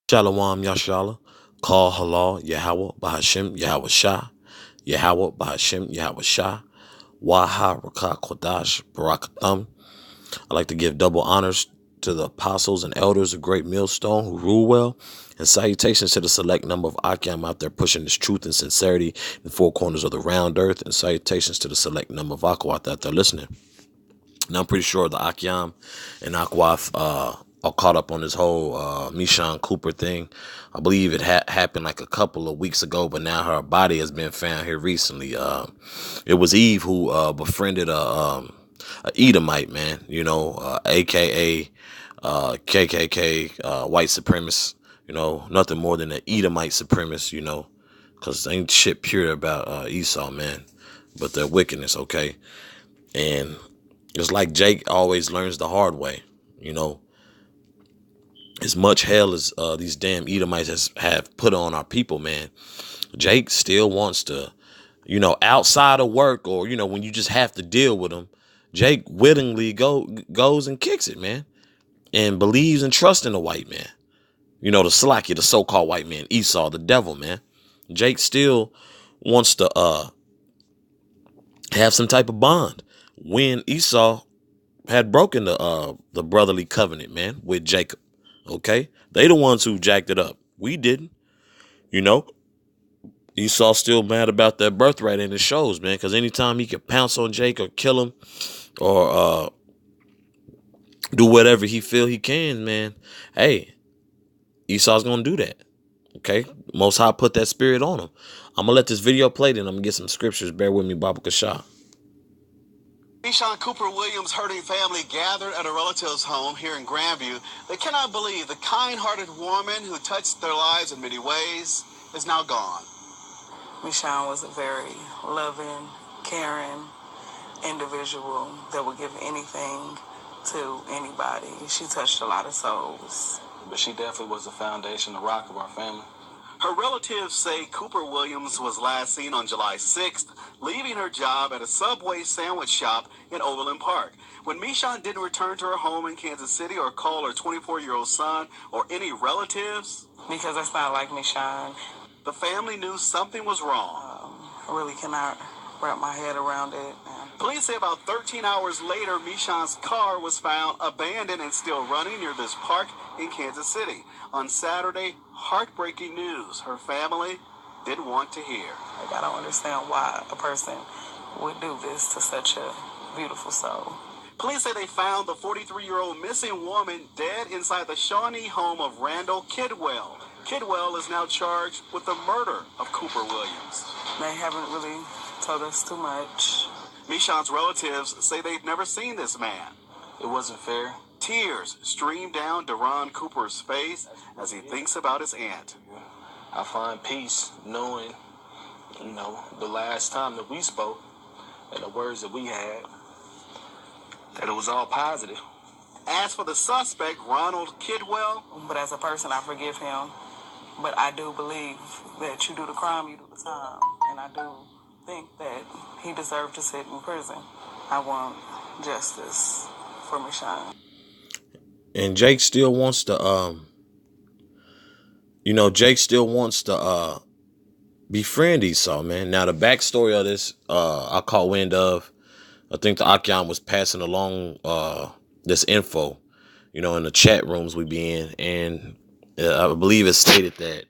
Shalom Yashala, Call Halal, Yahweh, Bahashim, Yahweh Shah, Yahweh, Bahashim, Yahweh Shah, Waha, Rakah, Kodash, Barakatham. I'd like to give double honors to the apostles and elders of Great Millstone who rule well, and salutations to the select number of Akyam out there pushing this truth and sincerity in the four corners of the round earth, and salutations to the select number of Akwat out there listening. Now, I'm pretty sure the Akyam and Akwaf are caught up on this whole Mishan Cooper thing. I believe it happened like a couple of weeks ago, but now her body has been found here recently. It was Eve who befriended a Edomite, man, aka KKK, white supremacist, nothing more than an Edomite supremacist, because ain't shit pure about Esau, man, but their wickedness, okay? And it's like Jake always learns the hard way, you know. As much hell as these damn Edomites have put on our people, man, Jake still wants to, outside of work or, when you just have to deal with them, Jake willingly goes and kicks it, man, and believes and trusts in the white man. The Slacky, the so-called white man, Esau, the devil, man. Jake still wants to have some type of bond. When Esau had broken the brotherly covenant, man, with Jacob. Okay, they the ones who jacked it up. We didn't. You know, Esau still mad about that birthright, and it shows, man. Because anytime he could pounce on Jake or kill him, or do whatever he feel he can, man. Hey, Esau's gonna do that. Okay, Most High put that spirit on him. I'm gonna let this video play, then I'm gonna get some scriptures. Bear with me, Baba Kasha. Mishan Cooper Williams' hurting family gathered at a relative's home here in Grandview. They cannot believe the kind-hearted woman who touched their lives in many ways is now gone. Mishan was a very loving, caring individual that would give anything to anybody. She touched a lot of souls. But she definitely was the foundation, the rock of our family. Her relatives say Cooper Williams was last seen on July 6th, leaving her job at a Subway sandwich shop in Overland Park. When Mishan didn't return to her home in Kansas City or call her 24-year-old son or any relatives, because that's not like Mishan. The family knew something was wrong. I really cannot wrap my head around it. Police say about 13 hours later, Mishan's car was found abandoned and still running near this park in Kansas City. On Saturday, heartbreaking news her family didn't want to hear. I don't understand why a person would do this to such a beautiful soul. Police say they found the 43-year-old missing woman dead inside the Shawnee home of Randall Kidwell. Kidwell is now charged with the murder of Cooper Williams. They haven't really told us too much. Mishan's relatives say they've never seen this man. It wasn't fair. Tears stream down Deron Cooper's face as he thinks about his aunt. I find peace knowing, the last time that we spoke and the words that we had, that it was all positive. As for the suspect, Ronald Kidwell, but as a person, I forgive him. But I do believe that you do the crime, you do the time. And I do think that he deserved to sit in prison. I want justice for Mishan. And Jake still wants to, Jake still wants to befriend Esau, man. Now, the backstory of this, I caught wind of. I think the Akyam was passing along this info, in the chat rooms we be in. And I believe it stated that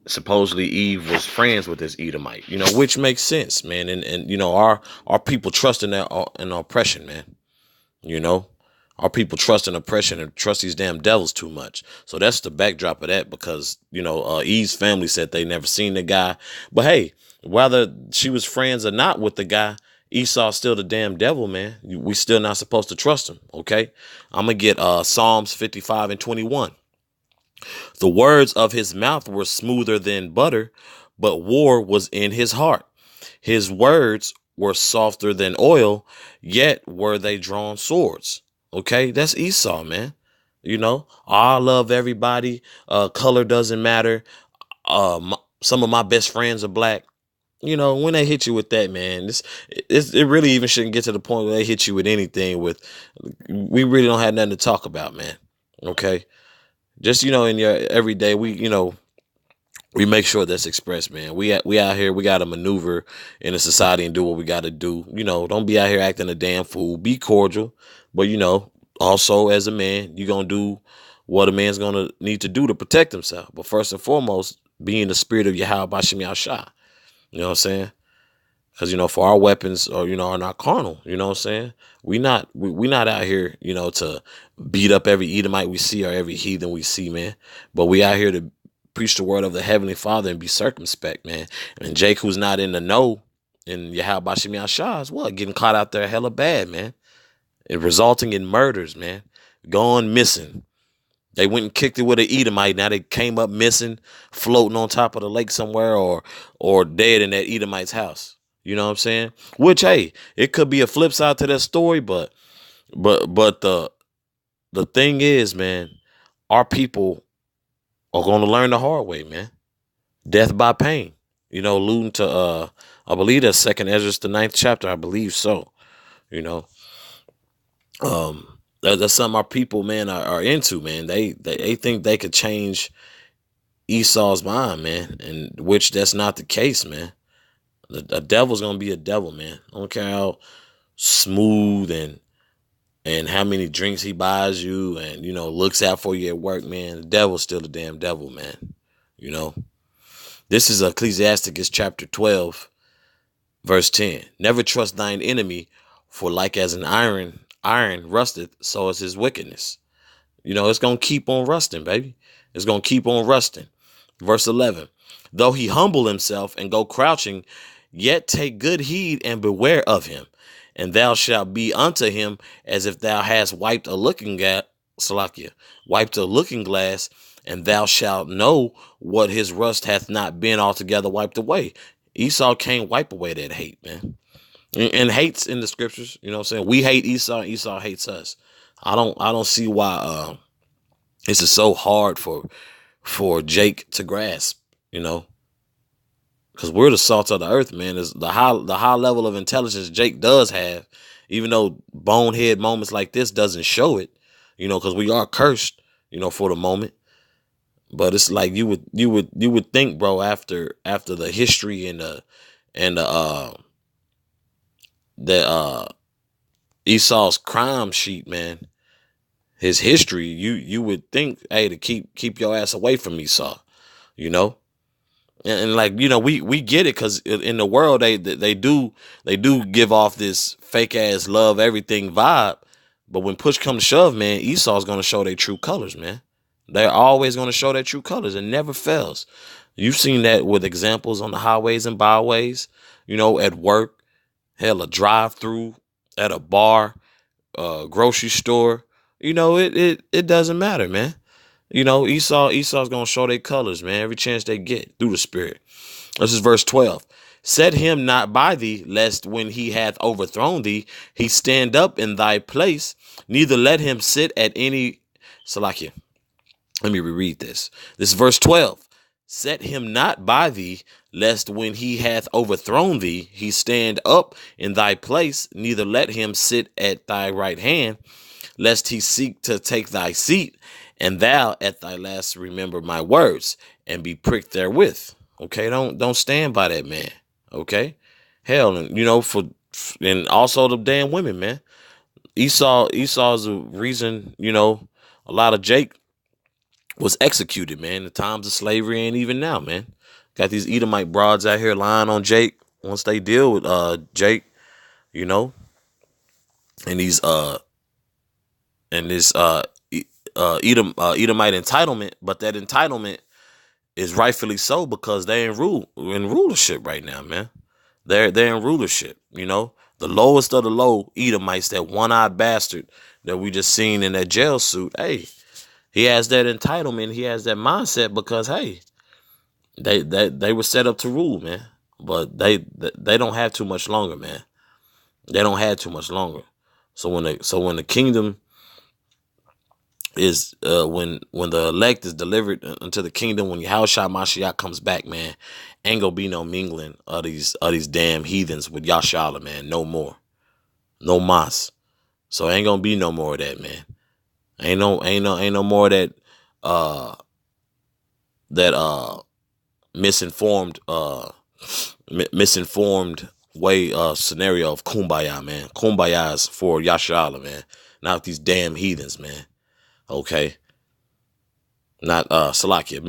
supposedly Eve was friends with this Edomite, which makes sense, man. And our people trust in that in oppression, man. Our people trust in oppression and trust these damn devils too much. So that's the backdrop of that, because, Eve's family said they never seen the guy. But hey, whether she was friends or not with the guy, Esau's still the damn devil, man. We still not supposed to trust him, okay? I'm going to get Psalms 55 and 21. The words of his mouth were smoother than butter, but war was in his heart. His words were softer than oil, yet were they drawn swords. Okay, that's Esau, man. I love everybody. Color doesn't matter. Some of my best friends are black. When they hit you with that, man, it really even shouldn't get to the point where they hit you with anything. We really don't have nothing to talk about, man. Okay, Just, in your everyday, we make sure that's expressed, man. We out here, we got to maneuver in a society and do what we got to do. Don't be out here acting a damn fool. Be cordial, but also as a man, you gonna do what a man's gonna need to do to protect himself. But first and foremost, be in the spirit of Yahweh Bashim Yahshua. You know what I'm saying? Because for our weapons are not carnal. You know what I'm saying? We not out here to beat up every Edomite we see or every heathen we see, man. But we out here to preach the word of the Heavenly Father and be circumspect, man. And Jake, who's not in the know in Yahweh Bashim Yahshua, is what? Getting caught out there hella bad, man. And resulting in murders, man. Going missing. They went and kicked it with an Edomite. Now they came up missing, floating on top of the lake somewhere or dead in that Edomite's house. You know what I'm saying? Which, hey, it could be a flip side to that story, but the thing is, man, our people are going to learn the hard way, man. Death by pain. Alluding to I believe that's 2nd Ezra, the 9th chapter. I believe so. That's something our people, man, are into, man. They think they could change Esau's mind, man, and which that's not the case, man. The devil's gonna be a devil, man. I don't care how smooth and how many drinks he buys you and looks out for you at work, man. The devil's still the damn devil, man. This is Ecclesiasticus chapter 12, verse 10. Never trust thine enemy, for like as an iron rusteth, so is his wickedness. It's gonna keep on rusting, baby. It's gonna keep on rusting. Verse 11. Though he humble himself and go crouching, yet take good heed and beware of him, and thou shalt be unto him as if thou hast wiped a looking glass, and thou shalt know what his rust hath not been altogether wiped away. Esau can't wipe away that hate, man. And hate's in the scriptures. You know what I'm saying? We hate Esau, and Esau hates us. I don't see why this is so hard for Jake to grasp, because we're the salt of the earth, man. Is the high level of intelligence Jake does have, even though bonehead moments like this doesn't show it, because we are cursed, for the moment. But it's like you would think, bro, after the history and the Esau's crime sheet, man, his history, you would think, hey, to keep your ass away from Esau, And like, we get it, because in the world they do give off this fake ass love everything vibe, but when push comes to shove, man, Esau's gonna show their true colors, man. They're always gonna show their true colors. It never fails. You've seen that with examples on the highways and byways, at work, hell, a drive-through, at a bar, grocery store. It doesn't matter, man. Esau's gonna show their colors, man, every chance they get through the spirit. This is verse 12. Set him not by thee, lest when he hath overthrown thee, he stand up in thy place. Neither let him sit at any. Salakia. Let me reread this. This is verse 12. Set him not by thee, lest when he hath overthrown thee, he stand up in thy place. Neither let him sit at thy right hand, lest he seek to take thy seat. And thou at thy last remember my words and be pricked therewith. Okay, don't stand by that man. Okay, hell, and and also the damn women, man. Esau's the reason a lot of Jake was executed, man. The times of slavery ain't even now, man. Got these Edomite broads out here lying on Jake once they deal with Jake, and these Edomite entitlement, but that entitlement is rightfully so because they're in rulership right now, man. They're in rulership, the lowest of the low Edomites, that one-eyed bastard that we just seen in that jail suit. Hey, he has that entitlement, he has that mindset because, hey, they were set up to rule, man. But they don't have too much longer, man. They don't have too much longer. So when the kingdom is when the elect is delivered unto the kingdom, when Yahushua Mashiach comes back, man, ain't gonna be no mingling of these damn heathens with Yashala, man. No more. No mas. So ain't gonna be no more of that, man. Ain't no more of that uh that misinformed misinformed way scenario of kumbaya, man. Kumbaya is for Yashala, man. Not with these damn heathens, man. Okay. Not Salakia,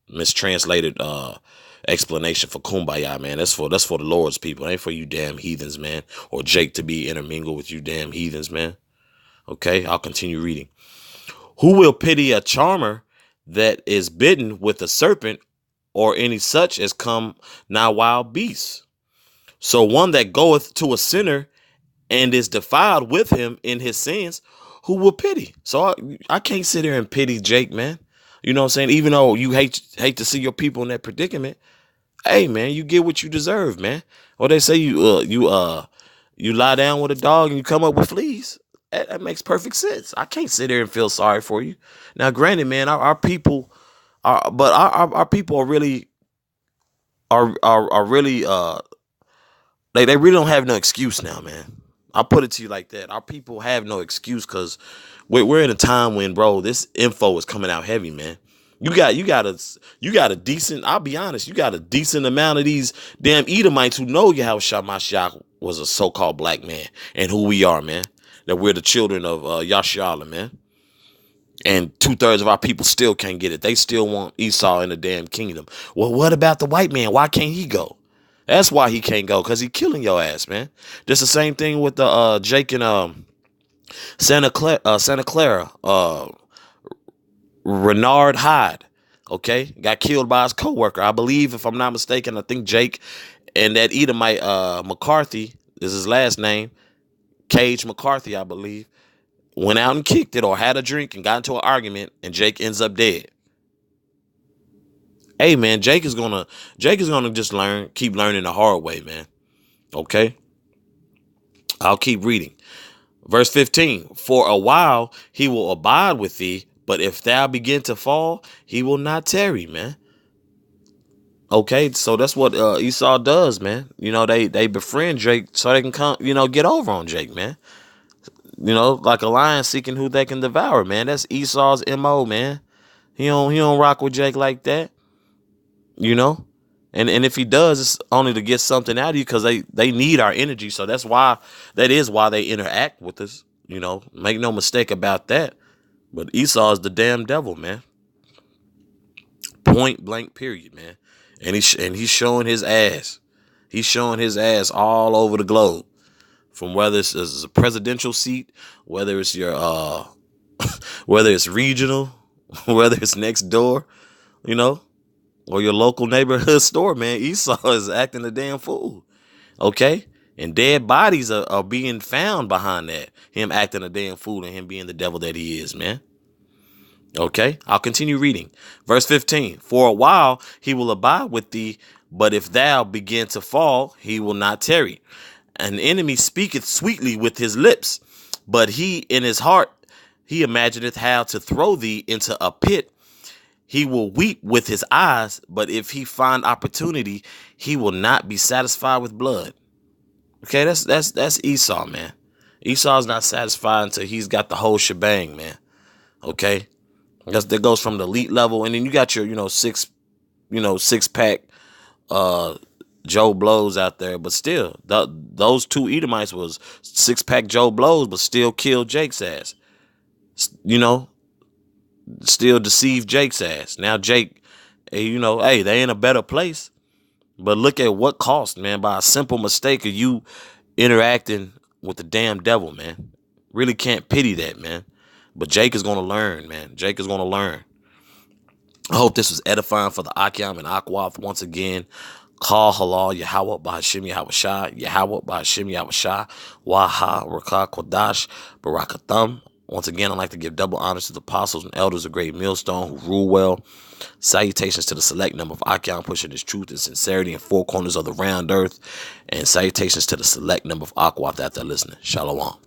mistranslated explanation for kumbaya, man. That's for the Lord's people. It ain't for you damn heathens, man. Or Jake to be intermingled with you damn heathens, man. Okay, I'll continue reading. Who will pity a charmer that is bitten with a serpent, or any such as come now wild beasts? So one that goeth to a sinner and is defiled with him in his sins, who will pity? So I can't sit here and pity Jake, man. You know what I'm saying? Even though you hate to see your people in that predicament, hey, man, you get what you deserve, man. Or they say you lie down with a dog and you come up with fleas. That makes perfect sense. I can't sit there and feel sorry for you. Now, granted, man, our people our people are really really they really don't have no excuse now, man. I'll put it to you like that. Our people have no excuse because we're in a time when, bro, this info is coming out heavy, man. You got a decent, I'll be honest, you got a decent amount of these damn Edomites who know Yahushua Mashiach was a so-called black man and who we are, man. That we're the children of Yashala, man. And 2/3 of our people still can't get it. They still want Esau in the damn kingdom. Well, what about the white man? Why can't he go? That's why he can't go, because he killing your ass, man. Just the same thing with the Jake and Santa Clara, Renard Hyde, okay? Got killed by his co-worker. I believe, if I'm not mistaken, I think Jake and that Edomite McCarthy is his last name, Cage McCarthy, I believe, went out and kicked it or had a drink and got into an argument, and Jake ends up dead. Hey, man, Jake is gonna just keep learning the hard way, man. Okay? I'll keep reading. Verse 15, for a while he will abide with thee, but if thou begin to fall, he will not tarry, man. Okay, so that's what Esau does, man. You know, they befriend Jake so they can come, get over on Jake, man. Like a lion seeking who they can devour, man. That's Esau's MO, man. He don't rock with Jake like that. And if he does, it's only to get something out of you, because they need our energy. So that is why they interact with us. Make no mistake about that. But Esau is the damn devil, man. Point blank, period, man. And he's showing his ass. He's showing his ass all over the globe. From whether it's a presidential seat, whether it's your whether it's regional, whether it's next door, or your local neighborhood store, man, Esau is acting a damn fool. Okay? And dead bodies are being found behind that. Him acting a damn fool and him being the devil that he is, man. Okay? I'll continue reading. Verse 15. For a while he will abide with thee, but if thou begin to fall, he will not tarry. An enemy speaketh sweetly with his lips, but he in his heart, he imagineth how to throw thee into a pit. He will weep with his eyes, but if he find opportunity, he will not be satisfied with blood. Okay, that's Esau, man. Esau's not satisfied until he's got the whole shebang, man. Okay, that goes from the elite level, and then you got your six pack Joe Blows out there, but still those two Edomites was 6-pack Joe Blows, but still killed Jake's ass. Still deceived Jake's ass. Now Jake, hey, they in a better place. But look at what cost, man, by a simple mistake of you interacting with the damn devil, man. Really can't pity that, man. But Jake is going to learn, man. Jake is going to learn. I hope this was edifying for the Akyam and Akwath once again. Call halal Yahweh Bahashim Yahweh Shah, Yahweh Bahashim Yahweh Shah, Waha Rakah Kodash Barakatham. Once again, I'd like to give double honors to the apostles and elders of Great Millstone who rule well. Salutations to the select number of Akyam pushing his truth and sincerity in four corners of the round earth. And salutations to the select number of Akwath after listening. Shalom.